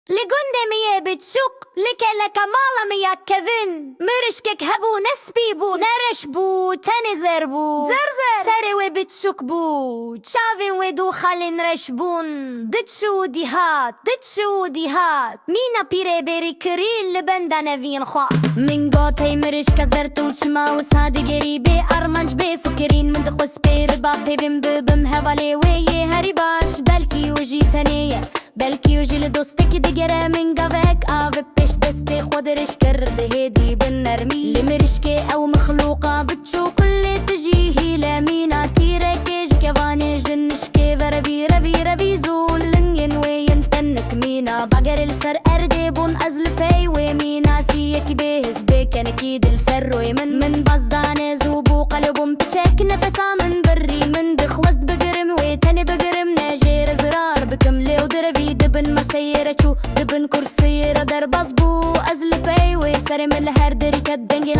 لقندمية بتشق لك مالا ميا كفن مرشكك هبو نسبيبو نرشبو تنزربو زرزر سري بتشك بو تشافين ودو خالين رشبون دتشو ديهات مينا بيري بيري كريل لبندا نفين خوا من قوتي مرشكا زرتو تشما وسادي قريبي أرمانج بفكرين من دخوس بيرباب بيبن ببم هفالي ويه هريباش بلكي وجي تانية بلكي وجي لدوستك دقرة من قفك بيش دستي خودرش كرد هدي بالنرمي لمرشكي أو مخلوقة بتشو كل تجيه لمينا تيركيج كفاني جنشكي ربي زولن ينوين تنك مينا بقر السر أردبون أزلفي ومينا سيك بيهز بيكن كيد السر من بصدان زوبو قلبهم تشك نفسا من بري من دخوست بقرم ويتني بقرم ناجير زرار بكملي ودربي دبن مسيرة شو دبن كرسيرة در بصبو أزلفي ويسرم الهردري كدنجي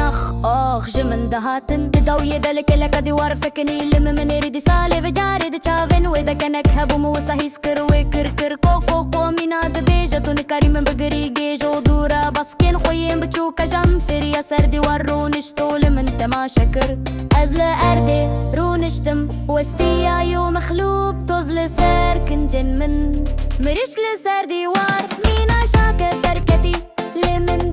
آخ جمن دهاتن تدو يدلك لك دي وارف سكني لم من يريد سالي بجاري دي شافن ويدا كانك هبو موسى هيسكر ويكر كوكو مينا دبيجة كريم بقري جيجو دورا بسكين خوين بتشوكا جنفر يا سردي ورونشتو لمن تما شكر أزل أردي رونشتم وستيا يو مخلوب توزل سر كنجن من مريش لسردي وار مينا شاكا سركتي لمن